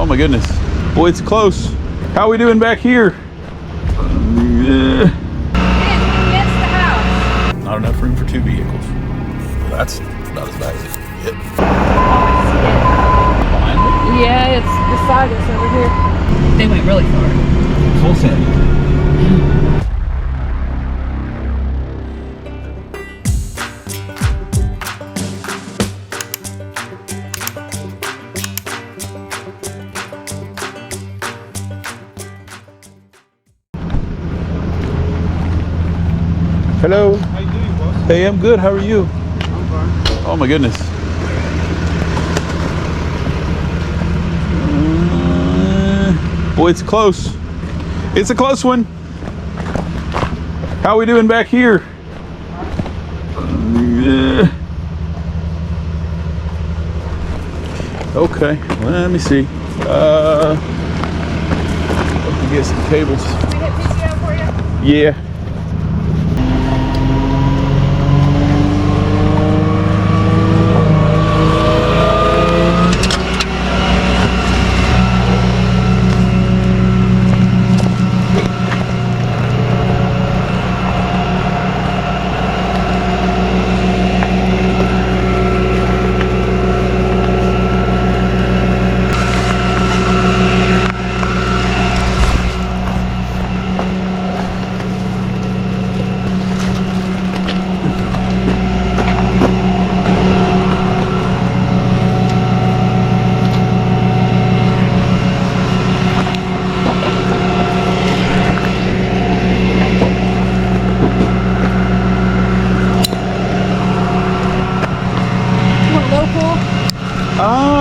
Oh my goodness. Boy, it's close. How are we doing back here? Against the house. Not enough room for two vehicles. That's about as bad as it can get. Behind me? Yeah, it's beside us over here. They went really far. Full send. Hello. How you doing, boss? Hey, I'm good. How are you? I'm fine. Oh my goodness. Boy, it's close. It's a close one. How are we doing back here? Okay, let me see. Let me get some cables. Can we hit PCO for you? Yeah.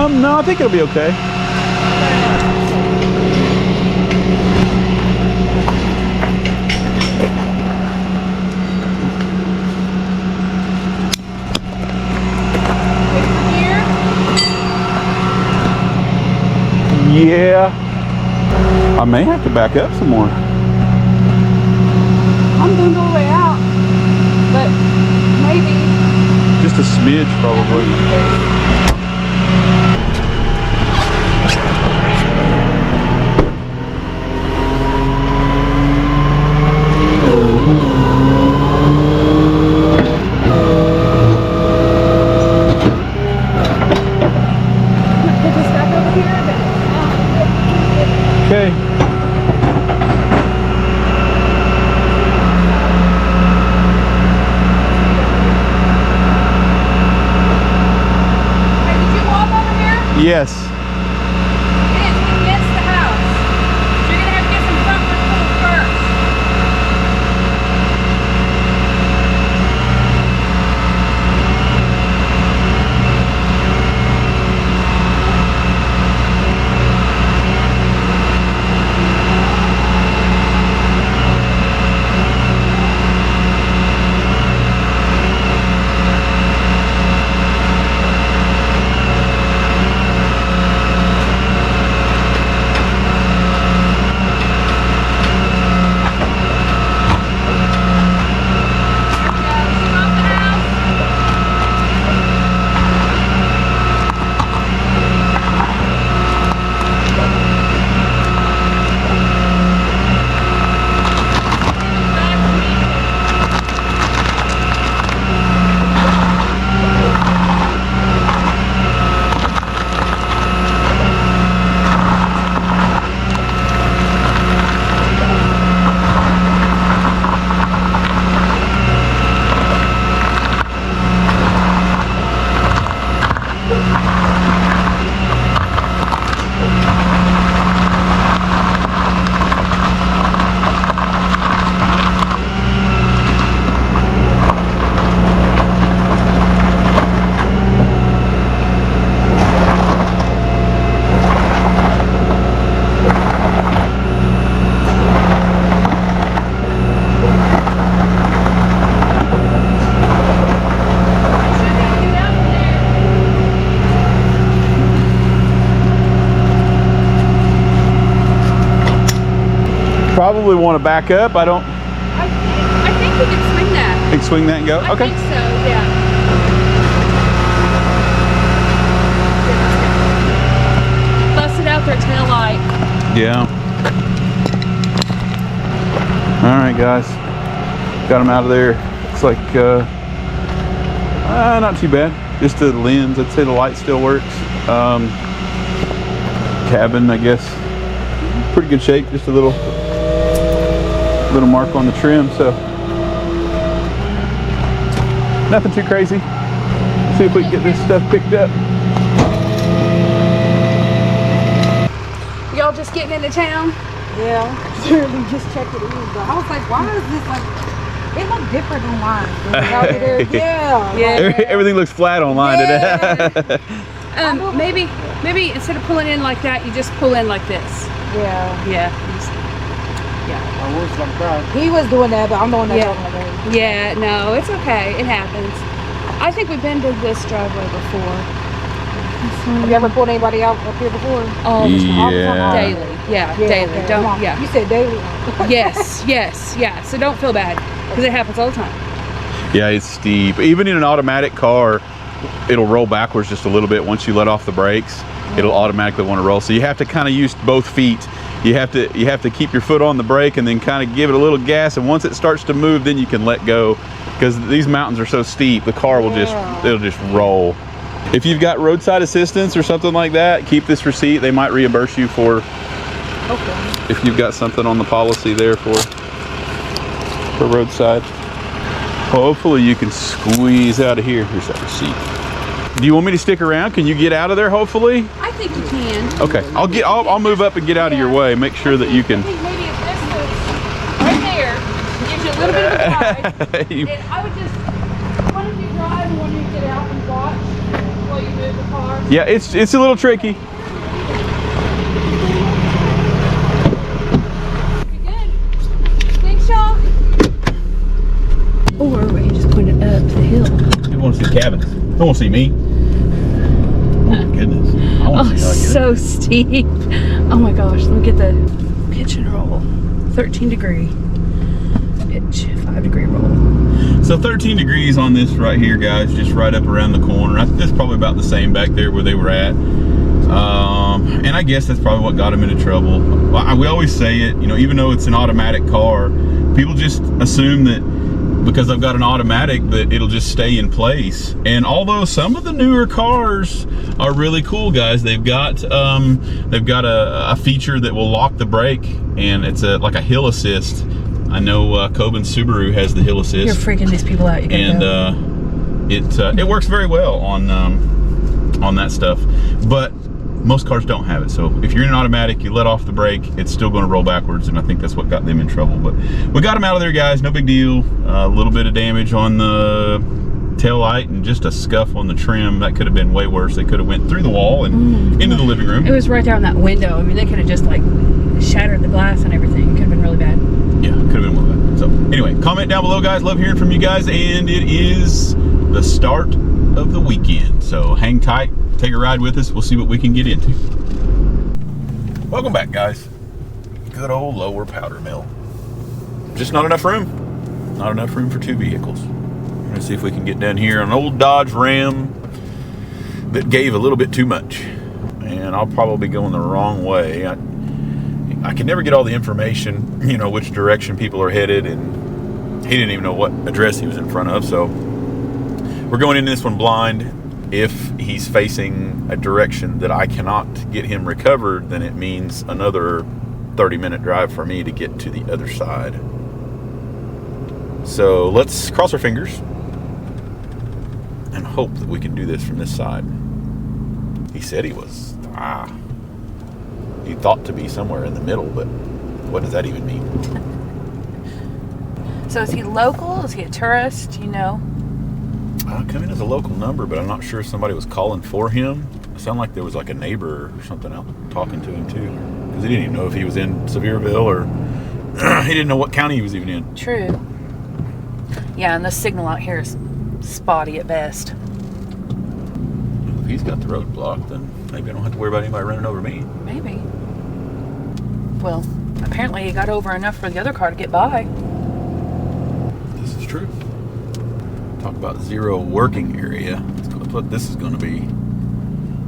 No, I think it'll be okay. Yeah. I may have to back up some more. I'm going all the way out, but maybe. Just a smidge, probably. Okay. Hey, did you walk over here? Yes. It's against the house. So you're gonna have to get some front tools first. Probably want to back up. I I think we can swing that. think swing that and go. I Okay. think so, yeah. Busted out their tail Yeah. All right, guys. Got them out of there. Looks like not too bad. Just the lens. I'd say the light still works. Cabin, I guess, pretty good shape. Just a little mark on the trim. So nothing too crazy. See if we can get this stuff picked up. Y'all just getting into town? Yeah, we just checked it in, but I was like, why is this like, it looked different online. Yeah. Everything looks flat online today. Maybe instead of pulling in like that, you just pull in like this. Yeah. Yeah. He was doing that, but I'm doing that. Yeah, no, it's okay. It happens. I think we've been to this driveway before. Have you ever pulled anybody out up here before? All the time. Yeah. Daily. Yeah, daily. Okay. Don't. Yeah. You said daily. Yes. Yeah. So don't feel bad because it happens all the time. Yeah, it's steep. Even in an automatic car, it'll roll backwards just a little bit. Once you let off the brakes, it'll automatically want to roll. So you have to kind of use both feet. You have to keep your foot on the brake and then kind of give it a little gas. And once it starts to move, then you can let go. Because these mountains are so steep, the car will it'll just roll. If you've got roadside assistance or something like that, keep this receipt. They might reimburse you for if you've got something on the policy there for roadside. Hopefully you can squeeze out of here. Here's that receipt. Do you want me to stick around? Can you get out of there hopefully? I think you can. Okay, I'll move up and get out of your way. Make sure that you can. I think maybe if this was right there, gives you a little bit of a ride. And I would just, one of you drive and one of you get out and watch while you move the car. Yeah, it's a little tricky. Pretty good. Thanks, y'all. Or we just pointed up the hill. You want to see cabins? Don't want to see me. Oh my goodness. I want to see how I get So steep. Oh my gosh, let me get the pitch and roll. 13 degree pitch, 5 degree roll. So 13 degrees on this right here, guys, just right up around the corner. I think that's probably about the same back there where they were at. And I guess that's probably what got them into trouble. We always say it, you know, even though it's an automatic car, people just assume that because I've got an automatic that it'll just stay in place. And although some of the newer cars are really cool, guys, they've got a feature that will lock the brake, and it's like a hill assist. I know Coben Subaru has the hill assist. You're freaking these people out. And it works very well on that stuff. But most cars don't have it. So if you're in an automatic, you let off the brake, it's still going to roll backwards, and I think that's what got them in trouble. But we got them out of there, guys. No big deal. A little bit of damage on the tail light and just a scuff on the trim. That could have been way worse. They could have went through the wall and into the living room. It was right there on that window. I mean, they could have just like shattered the glass and everything. It could have been really bad. Yeah, could have been really bad. So anyway, comment down below, guys. Love hearing from you guys. And it is the start of the weekend. So hang tight. Take a ride with us. We'll see what we can get into. Welcome back, guys. Good old Lower Powder Mill. Just not enough room. Not enough room for 2 vehicles. We're gonna see if we can get down here on an old Dodge Ram that gave a little bit too much. And I'll probably be going the wrong way. I can never get all the information, you know, which direction people are headed, and he didn't even know what address he was in front of. So we're going into this one blind. If he's facing a direction that I cannot get him recovered, then it means another 30-minute drive for me to get to the other side. So let's cross our fingers and hope that we can do this from this side. He said he was, he thought to be somewhere in the middle, but what does that even mean? So is he local? Is he a tourist? You know? Come in as a local number, but I'm not sure if somebody was calling for him. It sounded like there was like a neighbor or something out talking to him too, because he didn't even know if he was in Sevierville or he didn't know what county he was even in. True. Yeah, and the signal out here is spotty at best. If he's got the road blocked, then maybe I don't have to worry about anybody running over me. Maybe. Well, apparently he got over enough for the other car to get by. This is true. Talk about zero working area. That's what this is going to be.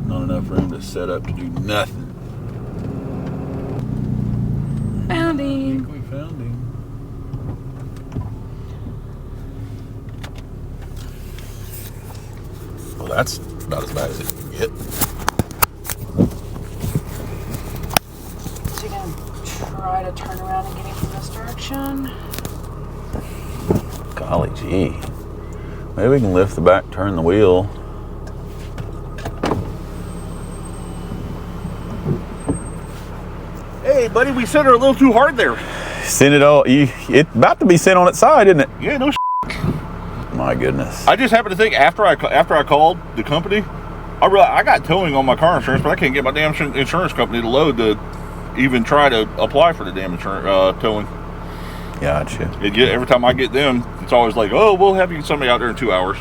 Not enough room to set up to do nothing. founding. We found him. Well, that's about as bad as it can get. So you're gonna try to turn around and get him from this direction. Golly gee. Maybe we can lift the back, turn the wheel. Hey, buddy, we sent her a little too hard there. Send it all. It's about to be sent on its side, isn't it? Yeah, no. My goodness. I just happened to think after I called the company, I realized I got towing on my car insurance, but I can't get my damn insurance company to load to even try to apply for the damn insurance towing. Gotcha. Every time I get them, it's always like, oh, we'll have you somebody out there in 2 hours.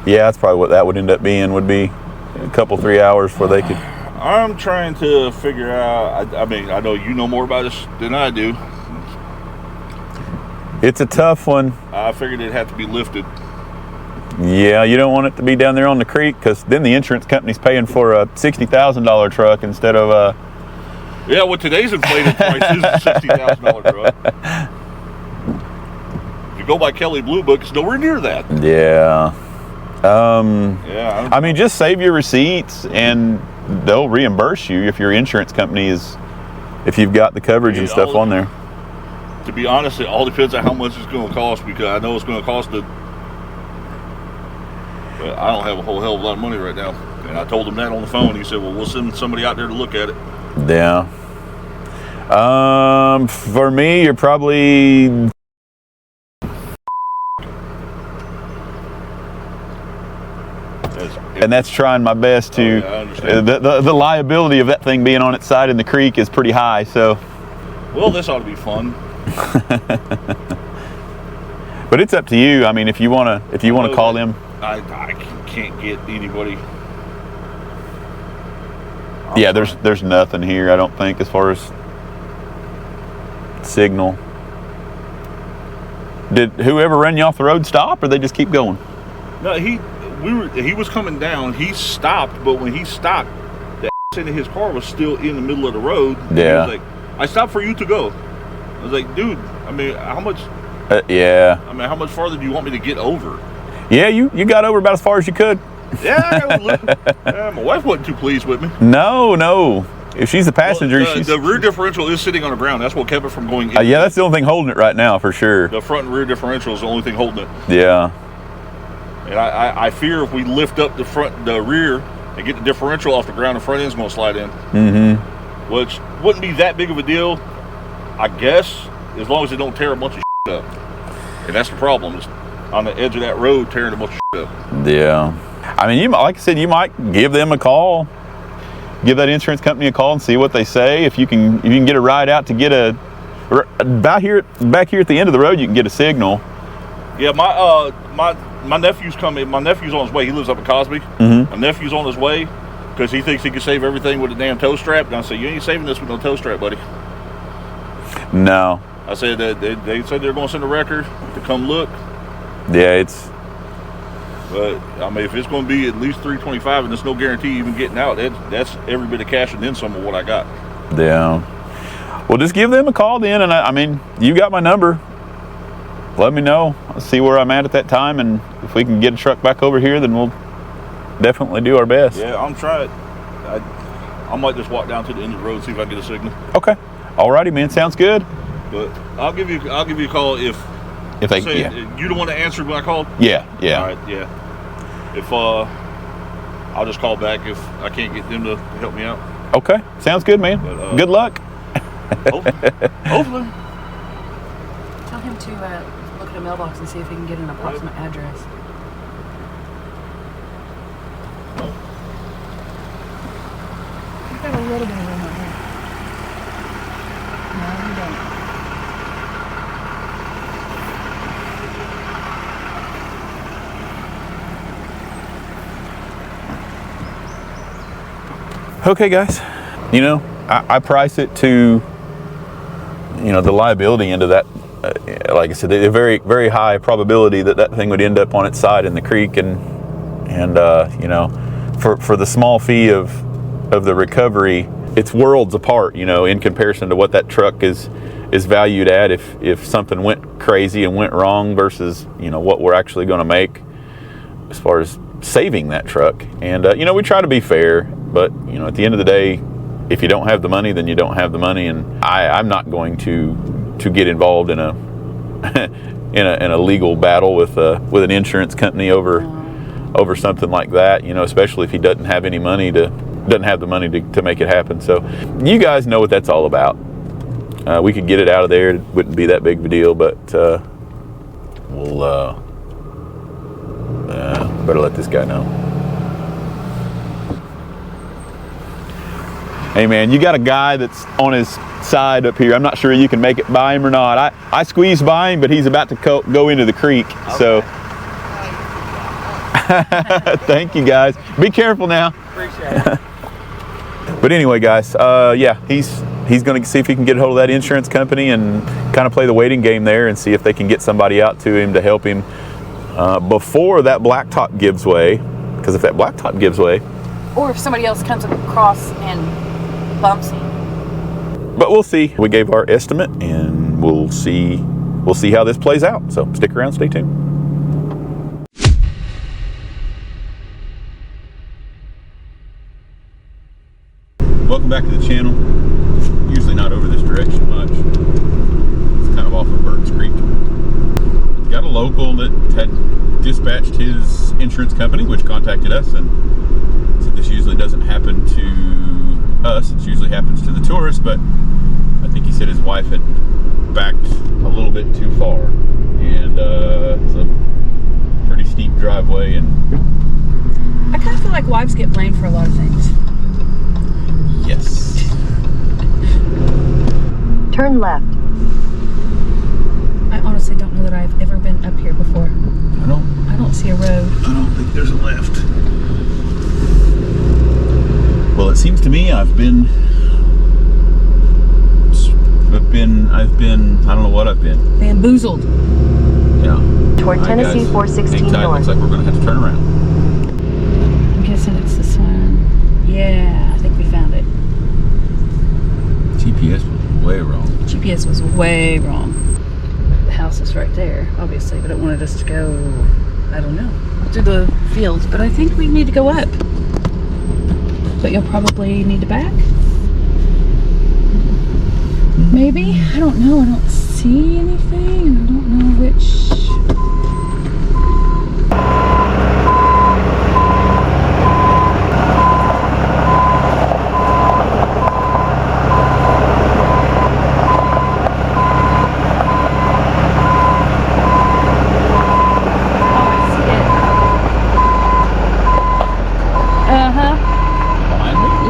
Yeah, that's probably what that would end up being. Would be a couple, 3 hours before they could. I'm trying to figure out. I mean, I know you know more about this than I do. It's a tough one. I figured it'd have to be lifted. Yeah, you don't want it to be down there on the creek because then the insurance company's paying for a $60,000 truck instead of a. Yeah, well, today's inflated price is a $60,000 truck. If you go by Kelly Blue Book, it's nowhere near that. Yeah. Yeah. I mean, just save your receipts and they'll reimburse you if your insurance company is, if you've got the coverage and stuff on there. To be honest, it all depends on how much it's going to cost, because I know it's going to cost but I don't have a whole hell of a lot of money right now. And I told him that on the phone. He said, well, we'll send somebody out there to look at it. Yeah. For me, you're probably. And that's trying my best to. Yeah, I understand. The liability of that thing being on its side in the creek is pretty high. So. Well, this ought to be fun. But it's up to you. I mean, if you want to call them. I can't get anybody. Yeah, there's nothing here, I don't think, as far as signal. Did whoever run you off the road stop, or they just keep going? No, he was coming down. He stopped, but when he stopped, the in his car was still in the middle of the road. Yeah. He was like, I stopped for you to go. I was like, dude, I mean, how much? Yeah. I mean, how much farther do you want me to get over? Yeah, you got over about as far as you could. Yeah, my wife wasn't too pleased with me. No. If she's the passenger, well, the rear differential is sitting on the ground. That's what kept it from going in. Yeah, that's the only thing holding it right now, for sure. The front and rear differential is the only thing holding it. Yeah. And I fear if we lift up the rear and get the differential off the ground, the front end's going to slide in. Mm-hmm. Which wouldn't be that big of a deal, I guess, as long as it don't tear a bunch of shit up. And that's the problem, is on the edge of that road tearing a bunch of shit up. Yeah. I mean, like I said, you might give them a call, give that insurance company a call and see what they say. If you can get a ride out to get back here at the end of the road, you can get a signal. Yeah, my nephew's coming. My nephew's on his way. He lives up in Cosby. Mm-hmm. My nephew's on his way because he thinks he can save everything with a damn tow strap. And I said, you ain't saving this with no tow strap, buddy. No. I said that they said they're going to send a wrecker to come look. Yeah, But I mean, if it's going to be at least $325 and there's no guarantee even getting out, that's every bit of cash and then some of what I got. Yeah. Well, just give them a call then, and I mean, you got my number. Let me know. I'll see where I'm at that time, and if we can get a truck back over here, then we'll definitely do our best. Yeah, I'm trying. I might just walk down to the end of the road and see if I can get a signal. Okay. Alrighty, man. Sounds good. But I'll give you a call if they say, yeah. You the one that answered when I called? Yeah. All right, yeah. If I'll just call back if I can't get them to help me out. Okay. Sounds good, man. But, good luck. Hopefully. Tell him to look at a mailbox and see if he can get an approximate address. You got a little bit of room right here. No, you don't. Okay, guys. You know, I price it to, the liability end of that. Like I said, a very, very high probability that thing would end up on its side in the creek, and for the small fee of the recovery, it's worlds apart, in comparison to what that truck is is valued at if something went crazy and went wrong versus, you know, what we're actually going to make as far as saving that truck. And you know, we try to be fair, but you know, at the end of the day, if you don't have the money, then you don't have the money, and I'm not going to get involved in a in a legal battle with an insurance company over something like that, you know, especially if he doesn't have any money doesn't have the money to make it happen. So you guys know what that's all about. We could get it out of there, it wouldn't be that big of a deal, but we'll better let this guy know. Hey man, you got a guy that's on his side up here. I'm not sure you can make it by him or not. I squeezed by him, but he's about to go into the creek. Okay. So thank you guys. Be careful now. Appreciate it. But anyway, guys, yeah, he's going to see if he can get a hold of that insurance company and kind of play the waiting game there and see if they can get somebody out to him to help him before that blacktop gives way. Because if that blacktop gives way, or if somebody else comes across and bumps him. But we'll see. We gave our estimate, and we'll see how this plays out. So stick around, stay tuned. Welcome back to the channel. Usually not over this direction much. It's kind of off of Burns Creek. Got a local that had dispatched his insurance company, which contacted us and said this usually doesn't happen to us. It usually happens to the tourists, but I think he said his wife had backed a little bit too far, and it's a pretty steep driveway. And I kind of feel like wives get blamed for a lot of things. Yes. Turn left. I honestly don't know that I've ever been up here before. I don't see a road. I don't think there's a left. Well, it seems to me I've been, I don't know what I've been. Bamboozled. Yeah. Toward Tennessee 416 hang tight. north. Looks like we're going to have to turn around. I'm guessing it's this one. Yeah, I think we found it. GPS was way wrong. GPS was way wrong. The house is right there, obviously, but it wanted us to go, I don't know, through the fields. But I think we need to go up. But you'll probably need to back. Maybe? I don't know. I don't see anything, and I don't know which.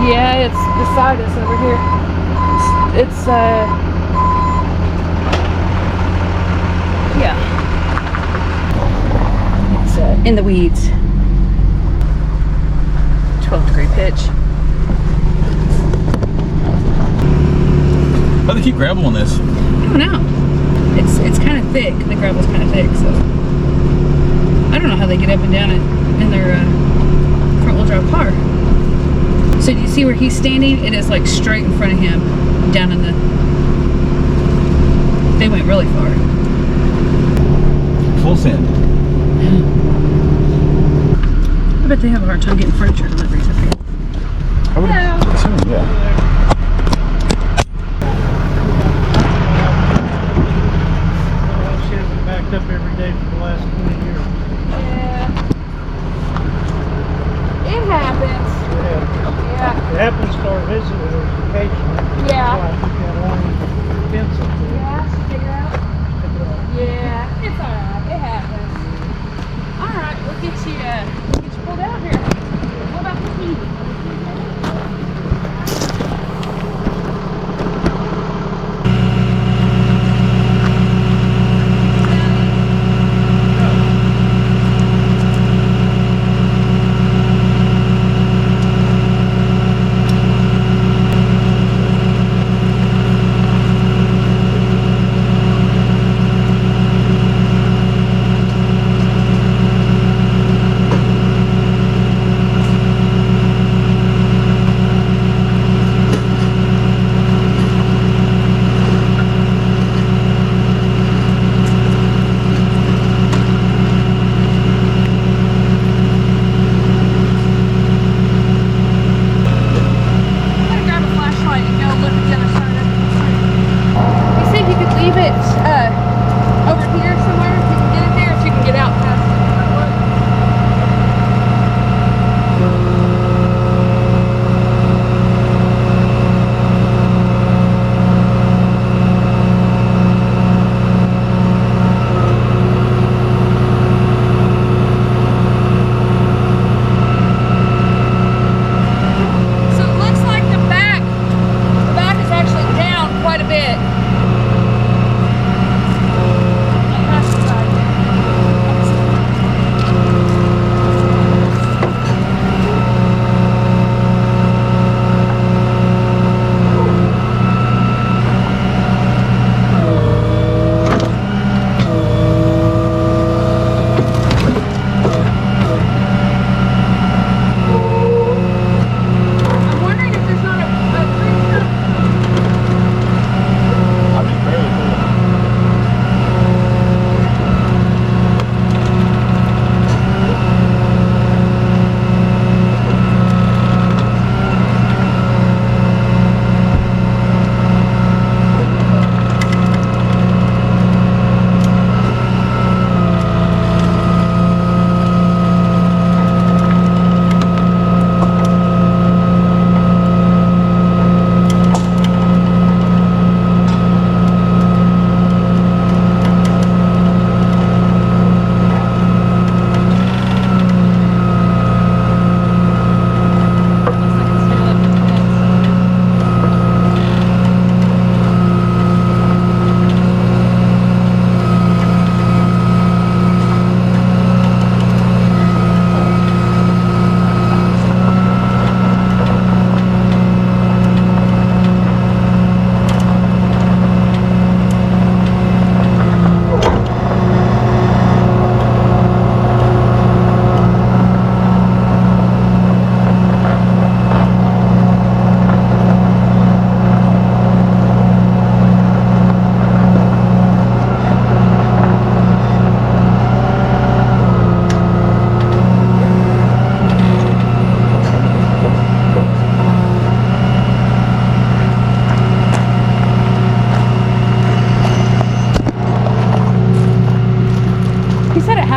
Yeah, it's beside us over here. It's yeah. It's in the weeds. 12-degree pitch. How do they keep gravel on this? I don't know. It's kind of thick. The gravel's kind of thick, so I don't know how they get up and down it in their front-wheel drive car. So do you see where he's standing? It is like straight in front of him, down in the... They went really far. Full send. I bet they have a hard time getting furniture deliveries up here. I would assume, yeah. She hasn't backed up every day for the last 20 years. Yeah. It happens. Yeah. It happens to our visitors occasionally. Yeah. That's why I think that one fence up there. Yeah, figure out. Yeah, it's alright. It happens. Alright, we'll get you pulled out here. What about the key?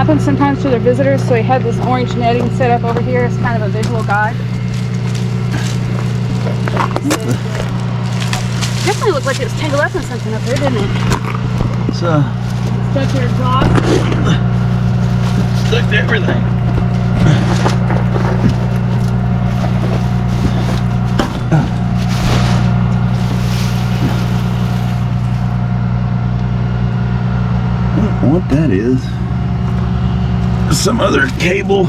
happens sometimes to their visitors, so he had this orange netting set up over here as kind of a visual guide. Definitely looked like it was tangled up in something up there, didn't it? It's Stuck to your exhaust. stuck to everything. I don't know what that is. Some other cable.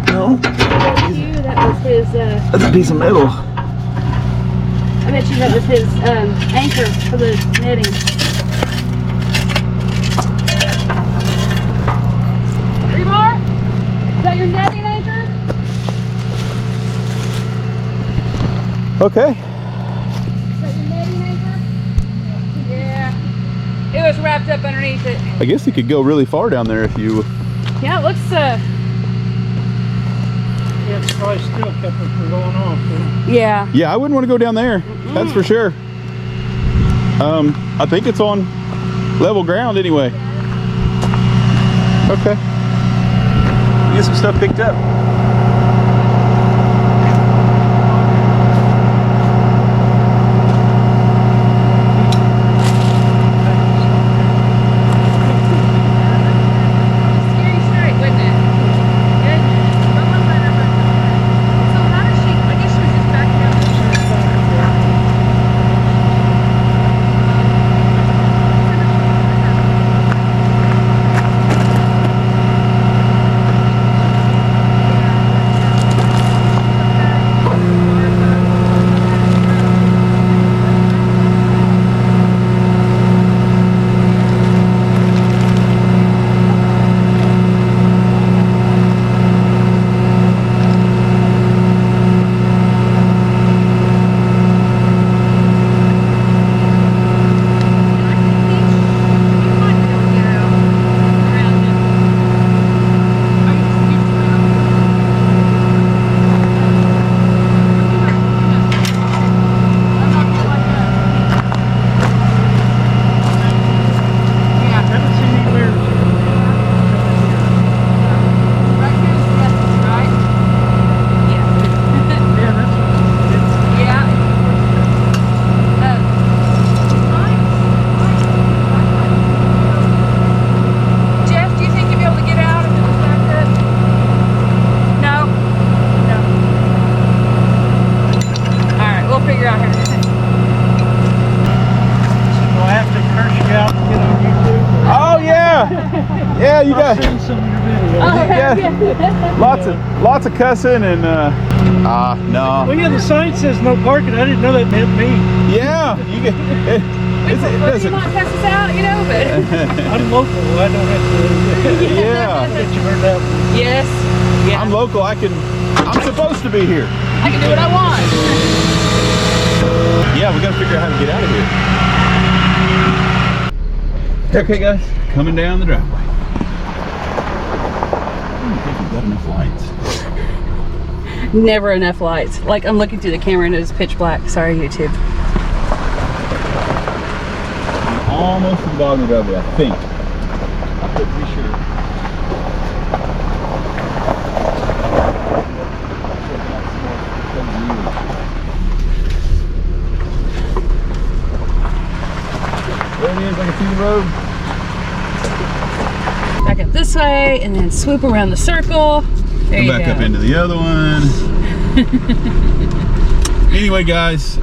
No, That was his, that's a piece of metal. I bet you that was his anchor for the netting. Rebar? Is that your netting anchor? Okay. Is that your netting anchor? Yeah. It was wrapped up underneath it. I guess you could go really far down there if you. Yeah, it looks, Yeah, it's probably still kept it from going off. yeah. Yeah, I wouldn't want to go down there. That's for sure. I think it's on level ground anyway. Okay. Get some stuff picked up. Scary sight, wasn't it? Good. So how does she, I guess she was just backing out. Haven't seen any bears. Yeah, that's Jeff, do you think you'd be able to get out if it was backed up? No? No. Alright, we'll figure out here in a minute. Do I have to curse you out to get on YouTube? Oh yeah, yeah. You I'll got send some of your videos. yeah. Lots of cussing and no. Well, yeah, the sign says no parking. I didn't know that meant me. Yeah, you get. It You doesn't. might cuss us out, you know, but I'm local. I don't have to. Yeah, Get you heard out. yes. Yeah. I'm local. I'm supposed to be here. I can do what I want. Yeah, we gotta figure out how to get out of here. Okay, guys, coming down the driveway. I don't think we've got enough lights. Never enough lights. Like, I'm looking through the camera and it's pitch black. Sorry, YouTube. Almost to the bottom of the driveway, I think. I'm pretty sure. There it is, I can see the road. Back up this way and then swoop around the circle. There Go you back go. up into the other one. Anyway, guys,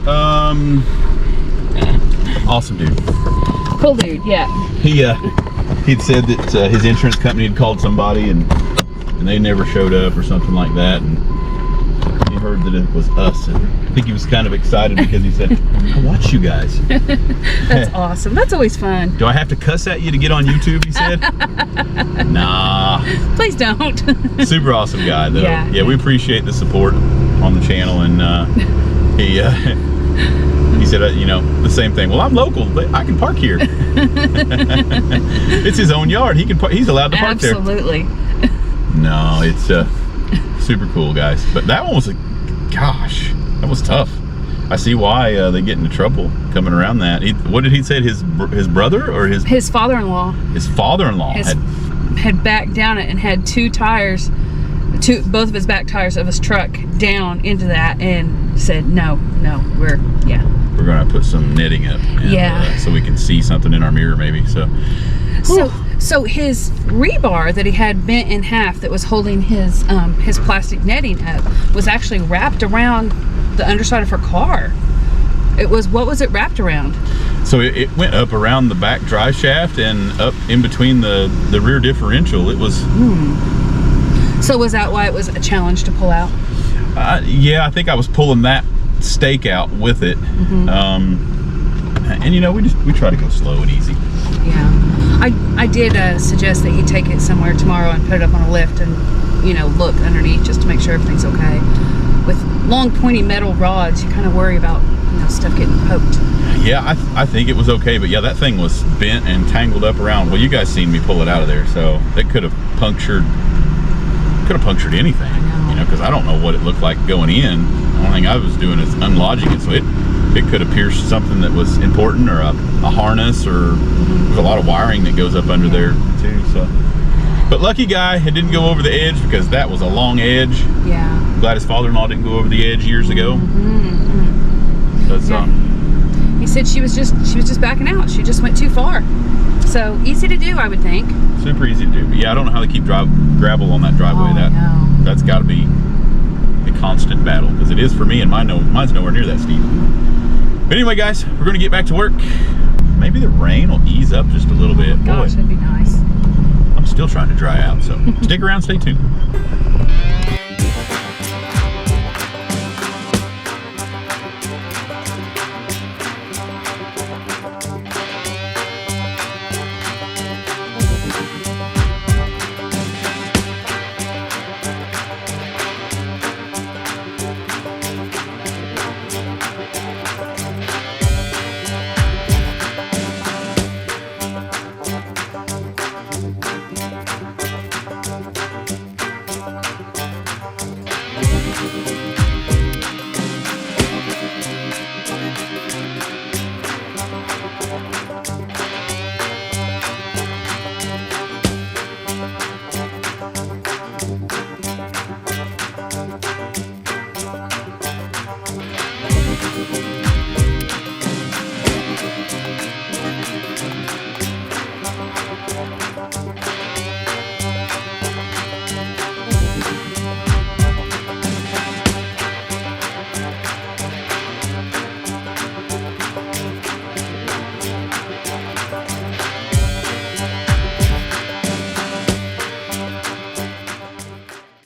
awesome dude. Cool dude, yeah. He'd said that his insurance company had called somebody and they never showed up or something like that, and he heard that it was us, and I think he was kind of excited because he said, I watch you guys. That's awesome. That's always fun. Do I have to cuss at you to get on YouTube, he said? Nah. Please don't. Super awesome guy, though. Yeah. Yeah, we appreciate the support on the channel, and he said, the same thing. Well, I'm local, but I can park here. It's his own yard. He's allowed to park there. Absolutely. No, it's super cool, guys. But that one was gosh, that was tough. I see why they get into trouble coming around that. What did he say? His brother or his father-in-law? His father-in-law had backed down it and had both of his back tires of his truck down into that and said, no, we're gonna put some netting up. And, so we can see something in our mirror maybe. So his rebar that he had bent in half that was holding his plastic netting up was actually wrapped around the underside of her car. What was it wrapped around? So it went up around the back drive shaft and up in between the rear differential. It was. So was that why it was a challenge to pull out? Yeah, I think I was pulling that stake out with it. And you know, we try to go slow and easy. Yeah, I did suggest that he take it somewhere tomorrow and put it up on a lift and, you know, look underneath just to make sure everything's okay. With long pointy metal rods, you kind of worry about, you know, stuff getting poked. Yeah, I think it was okay, but yeah, that thing was bent and tangled up around. Well, you guys seen me pull it out of there, so it could have punctured anything. You know, because I don't know what it looked like going in. The only thing I was doing is unlodging it, so it could have pierced something that was important, or a harness, or there's a lot of wiring that goes up under there too. So, but lucky guy, it didn't go over the edge because that was a long edge. Yeah. Glad his father-in-law didn't go over the edge years ago. That's He said she was just backing out. She just went too far. So easy to do, I would think. Super easy to do. But yeah, I don't know how they keep gravel on that driveway. That's got to be a constant battle, because it is for me, and mine's nowhere near that steep. But anyway, guys, we're going to get back to work. Maybe the rain will ease up just a little bit. Gosh, that'd be nice. I'm still trying to dry out, so stick around, stay tuned.